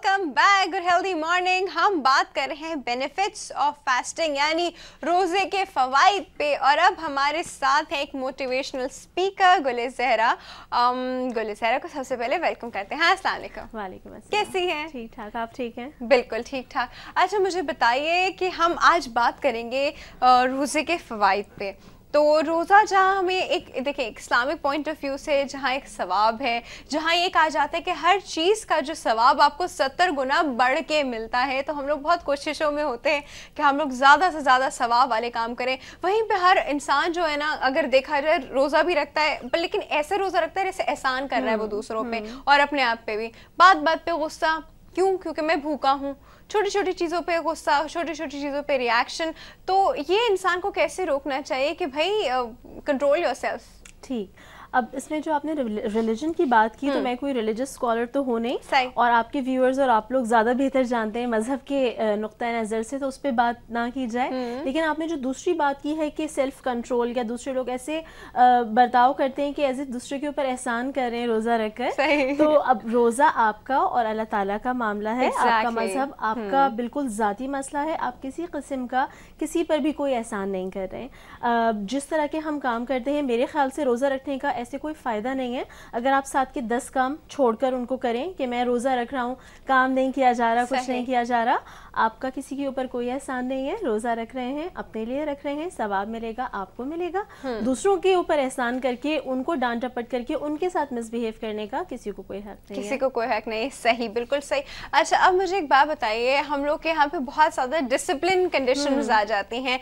Welcome back good healthy morning. हम बात कर रहे हैं बेनिफिट्स ऑफ फास्टिंग यानी रोज़े के फ़वाइद पे, और अब हमारे साथ है एक मोटिवेशनल स्पीकर गुल ज़हरा। गुल ज़हरा को सबसे पहले वेलकम करते हैं। हाँ, अस्सलाम वालेकुम। वालेकुम अस्सलाम। कैसी हैं? ठीक ठाक, आप ठीक हैं? बिल्कुल ठीक ठाक। अच्छा, मुझे बताइए कि हम आज बात करेंगे रोज़े के फ़वाइद पे। तो रोज़ा जहाँ हमें एक देखिए इस्लामिक पॉइंट ऑफ व्यू से जहाँ एक सवाब है, जहाँ ये कहा जाता है कि हर चीज़ का जो सवाब आपको 70 गुना बढ़ के मिलता है, तो हम लोग बहुत कोशिशों में होते हैं कि हम लोग ज़्यादा से ज़्यादा सवाब वाले काम करें। वहीं पे हर इंसान जो है ना, अगर देखा जाए रोज़ा भी रखता है लेकिन ऐसे रोज़ा रखता है जैसे एहसान कर रहा है वो दूसरों पे और अपने आप पे भी। बात बात पे गुस्सा क्यों? क्योंकि मैं भूखा हूँ। छोटी छोटी चीज़ों पे गुस्सा, छोटी छोटी चीज़ों पे रिएक्शन। तो ये इंसान को कैसे रोकना चाहिए कि भाई कंट्रोल योरसेल्फ। ठीक। अब इसमें जो आपने रिलीजन की बात की, तो मैं कोई रिलीजियस स्कॉलर तो हूँ नहीं, और आपके व्यूअर्स और आप लोग ज़्यादा बेहतर जानते हैं मज़हब के नुक्ता नज़र से, तो उस पर बात ना की जाए। लेकिन आपने जो दूसरी बात की है कि सेल्फ कंट्रोल, या दूसरे लोग ऐसे बर्ताव करते हैं कि ऐसे दूसरे के ऊपर एहसान कर रहे हैं रोज़ा रखकर, तो अब रोज़ा आपका और अल्लाह ताला का मामला है। आपका मज़हब आपका बिल्कुल ज़ाती मसला है। आप किसी किस्म का किसी पर भी कोई एहसान नहीं कर रहे हैं। जिस तरह के हम काम करते हैं, मेरे ख्याल से रोज़ा रखने का ऐसे कोई फ़ायदा नहीं है अगर आप साथ के 10 काम छोड़कर उनको करें कि मैं रोज़ा रख रहा हूँ, काम नहीं किया जा रहा, कुछ नहीं किया जा रहा। आपका किसी के ऊपर कोई एहसान नहीं है। रोज़ा रख रहे हैं, अपने लिए रख रहे हैं, सवाब मिलेगा, आपको मिलेगा। दूसरों के ऊपर एहसान करके, उनको डांट टपट करके, उनके साथ मिसबिहेव करने का किसी को कोई हक नहीं है। किसी को कोई हक नहीं। सही, बिल्कुल सही। अच्छा, अब मुझे एक बात बताइए, हम लोग के यहाँ पे बहुत ज़्यादा डिसिप्लिन कंडीशंस आ जाती हैं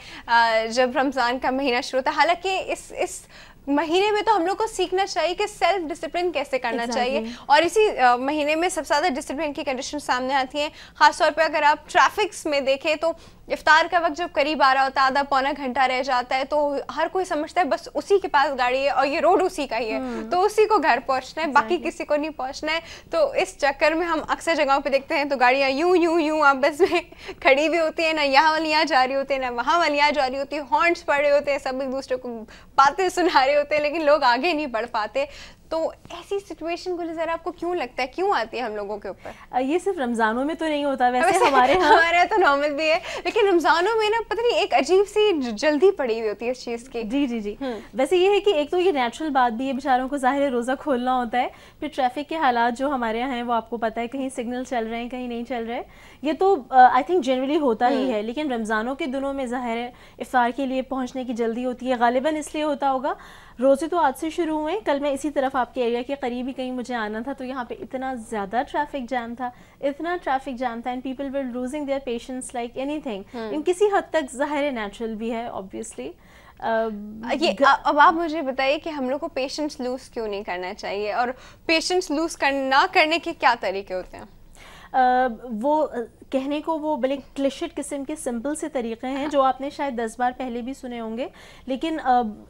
जब रमज़ान का महीना शुरू होता है। हालांकि इस महीने में तो हम लोग को सीखना चाहिए कि सेल्फ डिसिप्लिन कैसे करना चाहिए, और इसी महीने में सबसे ज़्यादा डिसिप्लिन की कंडीशन सामने आती हैं। ख़ासतौर पे अगर आप ट्रैफिक्स में देखें तो इफ्तार का वक्त जब करीब आ रहा होता है, आधा पौना घंटा रह जाता है, तो हर कोई समझता है बस उसी के पास गाड़ी है और ये रोड उसी का ही है, तो उसी को घर पहुंचना है, बाकी किसी को नहीं पहुंचना है। तो इस चक्कर में हम अक्सर जगहों पे देखते हैं तो गाड़ियाँ यूं यूं यूं आपस में खड़ी भी होती है, ना यहाँ वालियाँ जा रही होती है, ना वहाँ वालियाँ जा रही होती है, हॉर्न्स पड़ रहे होते हैं, सब एक दूसरे को बातें सुना रहे होते हैं, लेकिन लोग आगे नहीं बढ़ पाते। तो ऐसी सिचुएशन को ज़रा आपको क्यों लगता है, क्यों आती है हम लोगों के ऊपर? ये सिर्फ रमज़ानों में तो नहीं होता, वैसे हमारे यहाँ तो नॉर्मल भी है, लेकिन रमज़ानों में ना पता नहीं एक अजीब सी जल्दी पड़ी हुई होती है इस चीज़ की। जी जी जी। वैसे ये है कि एक तो ये नेचुरल बात भी है, बेचारों को ज़ाहिर है रोज़ा खोलना होता है। फिर ट्रैफिक के हालात जो हमारे यहाँ हैं वो आपको पता है, कहीं सिग्नल चल रहे हैं, कहीं नहीं चल रहे। ये तो आई थिंक जनरली होता ही है। लेकिन रमज़ानों के दिनों में ज़ाहिर है इफ्तार के लिए पहुँचने की जल्दी होती है। गालिबन इसलिए होता होगा, रोज़े तो आज से शुरू हुए। कल मैं इसी तरफ आपके एरिया के करीब ही कहीं मुझे आना था, तो यहाँ पे इतना ज़्यादा ट्रैफिक जैम था, इतना ट्रैफिक जैम था, and people were losing their patience like anything. इन किसी हद तक ज़ाहिर है नेचुरल भी है ऑब्वियसली। ये अब आप मुझे बताइए कि हम लोग को पेशेंस लूज क्यों नहीं करना चाहिए, और पेशेंस लूज ना करने के क्या तरीके होते हैं? वो कहने को वो बड़े क्लिशेड किस्म के सिंपल से तरीके हैं जो आपने शायद 10 बार पहले भी सुने होंगे, लेकिन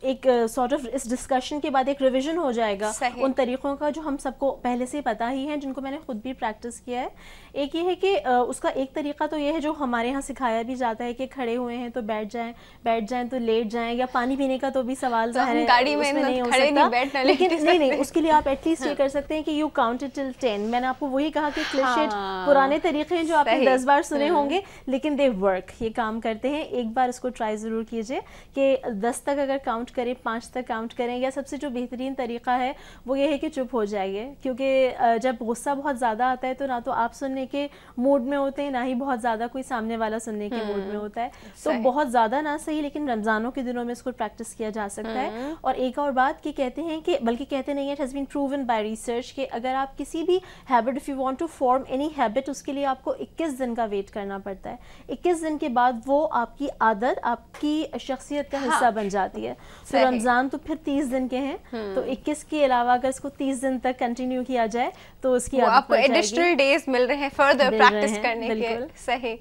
एक सॉर्ट ऑफ इस डिस्कशन के बाद एक रिवीजन हो जाएगा उन तरीक़ों का जो हम सबको पहले से पता ही हैं, जिनको मैंने खुद भी प्रैक्टिस किया है। एक ये है कि उसका एक तरीका तो ये है जो हमारे यहाँ सिखाया भी जाता है कि खड़े हुए हैं तो बैठ जाएं तो लेट जाएं, या पानी पीने का तो भी सवाल ज़ाहिर है गाड़ी में नहीं हो सकता, लेकिन नहीं उसके लिए आप एटलीस्ट ये कर सकते हैं कि यू काउंटेड टिल 10। मैंने आपको वही कहा कि क्लिशेड पुराने तरीके हैं जो आपने 10 बार सुने होंगे, लेकिन दे वर्क, ये काम करते हैं। एक बार इसको ट्राई ज़रूर कीजिए कि 10 तक अगर काउंट करें, 5 तक काउंट करें, या सबसे जो बेहतरीन तरीका है वो ये है कि चुप हो जाइए, क्योंकि जब गुस्सा बहुत ज़्यादा आता है तो ना तो आप सुनने के मूड में होते हैं, ना ही बहुत ज़्यादा कोई सामने वाला सुनने के मूड में होता है। तो बहुत ज़्यादा ना सही, लेकिन रमज़ानों के दिनों में इसको प्रैक्टिस किया जा सकता है। और एक और बात कि कहते हैं कि, बल्कि कहते नहीं है, it has been proven by research कि अगर आप किसी भी habit, if you want to form any habit, उसके लिए आपको 21 दिन का वेट करना पड़ता है। 21 दिन के बाद वो आपकी आदत, आपकी शख्सियत का हिस्सा बन जाती है। तो रमज़ान तो फिर 30 दिन के हैं, तो 21 के अलावा अगर इसको 30 दिन तक कंटिन्यू किया जाए तो उसकी आपको एडिशनल डेज मिल रहे हैं फर्दर प्रैक्टिस करने के। सही।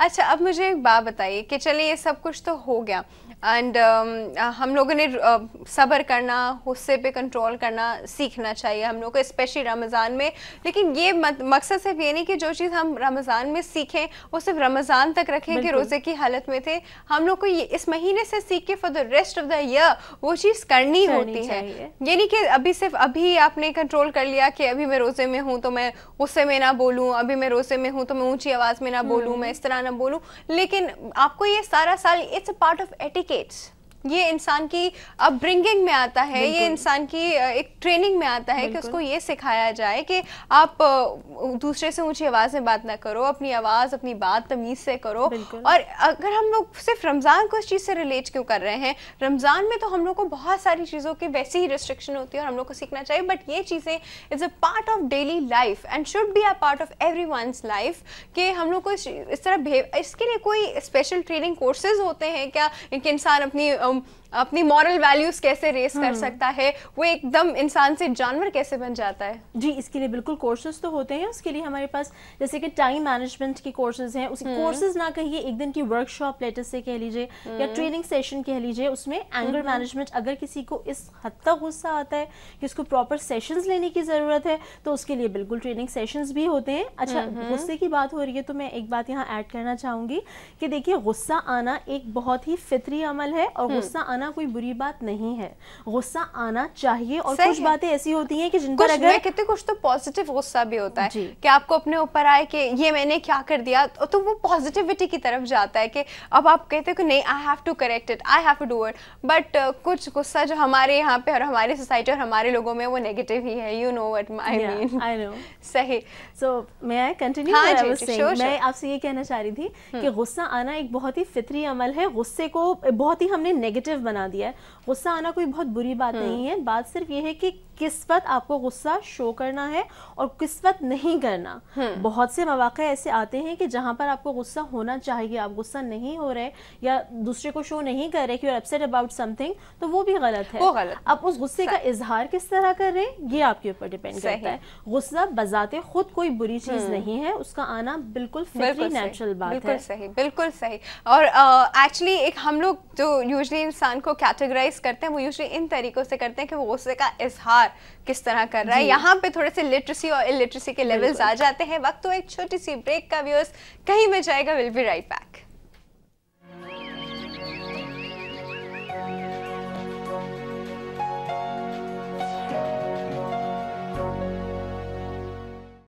अच्छा, अब मुझे एक बात बताइए कि चलिए ये सब कुछ तो हो गया, एंड हम लोगों ने सब्र करना, गुस्से पे कंट्रोल करना सीखना चाहिए हम लोग को, स्पेशली रमज़ान में। लेकिन ये मकसद सिर्फ ये नहीं कि जो चीज़ हम रमज़ान में सीखें वो सिर्फ रमज़ान तक रखें कि रोज़े की हालत में थे, हम लोग को ये इस महीने से सीख के for the rest of the year वो चीज़ करनी होती है। ये नहीं कि अभी सिर्फ अभी आपने कंट्रोल कर लिया कि अभी मैं रोज़े में हूँ तो मैं गुस्से में ना बोलूँ, अभी मैं रोज़े में हूँ तो मैं ऊंची आवाज़ में ना बोलूँ, मैं इस तरह ना बोलूँ, लेकिन आपको ये सारा साल it's a part of etiquettes, ये इंसान की अपब्रिंगिंग में आता है, ये इंसान की एक ट्रेनिंग में आता है कि उसको ये सिखाया जाए कि आप दूसरे से ऊंची आवाज़ में बात ना करो, अपनी आवाज़ अपनी बात तमीज़ से करो। और अगर हम लोग सिर्फ रमज़ान को इस चीज़ से रिलेट क्यों कर रहे हैं, रमज़ान में तो हम लोग को बहुत सारी चीज़ों की वैसी ही रिस्ट्रिक्शन होती है और हम लोग को सीखना चाहिए, बट ये चीज़ें is a part of daily life and should be a part of everyone's life कि हम लोग को इस तरह इसके लिए कोई स्पेशल ट्रेनिंग कोर्सेज होते हैं क्या कि इंसान अपनी मॉरल वैल्यूज कैसे रेस कर सकता है, वो एकदम इंसान से जानवर कैसे बन जाता है? जी, इसके लिए बिल्कुल कोर्सेज तो होते हैं। उसके लिए हमारे पास जैसे कि टाइम मैनेजमेंट के कोर्सेज हैं, उसी कोर्सेज ना कहिए, एक दिन की वर्कशॉप लेटर से कह लीजिए या ट्रेनिंग सेशन कह लीजिए, उसमें एंगर मैनेजमेंट, अगर किसी को इस हद तक गुस्सा आता है कि उसको प्रॉपर सेशंस लेने की ज़रूरत है तो उसके लिए बिल्कुल ट्रेनिंग सेशंस भी होते हैं। अच्छा, गुस्से की बात हो रही है तो मैं एक बात यहाँ ऐड करना चाहूँगी कि देखिए, गुस्सा आना एक बहुत ही फितरी अमल है और गुस्सा आना कोई बुरी बात नहीं है, गुस्सा आना चाहिए। और कुछ बातें ऐसी होती हैं कि जिन पर अगर कहते कुछ तो पॉजिटिव गुस्सा भी होता है कि आपको अपने ऊपर आए कि ये मैंने क्या कर दिया, तो वो पॉजिटिविटी की तरफ जाता है कि अब आप कहते हो कि नहीं, I have to correct it, I have to do it. But कुछ गुस्सा जो हमारे यहाँ पे और हमारी सोसाइटी और हमारे लोगों में वो नेगेटिव ही है, you know what I mean. I know, सही। सो मैं आई कंटिन्यू? मैं आपसे ये कहना चाह रही थी कि गुस्सा आना एक बहुत ही फितरी अमल है। गुस्से को बहुत ही हमने नेगेटिव बना दिया है। गुस्सा आना कोई बहुत बुरी बात नहीं है, बात सिर्फ ये है कि किस वक्त आपको गुस्सा शो करना है और किस वक्त नहीं करना। बहुत से मौके ऐसे आते हैं कि जहां पर आपको गुस्सा होना चाहिए, आप गुस्सा नहीं हो रहे या दूसरे को शो नहीं कर रहे कि you are upset about something, तो वो भी गलत है। वो गलत। अब उस गुस्से का इजहार किस तरह कर रहे हैं ये आपके ऊपर डिपेंड करता है। गुस्सा बजाते खुद कोई बुरी चीज नहीं है, उसका आना बिल्कुल फितरी नेचुरल बात है। बिल्कुल सही, बिल्कुल सही। और एक्चुअली एक हम लोग जो यूजुअली इंसान को कैटेगराइज करते हैं वो यूजुअली इन तरीकों से करते हैं कि वो गुस्से का इजहार किस तरह कर रहा है। यहाँ पे थोड़े से लिटरेसी और इलिटरेसी के लेवल्स आ जाते हैं। वक्त तो एक छोटी सी ब्रेक का, व्यूअर्स कहीं में जाएगा, विल बी राइट बैक।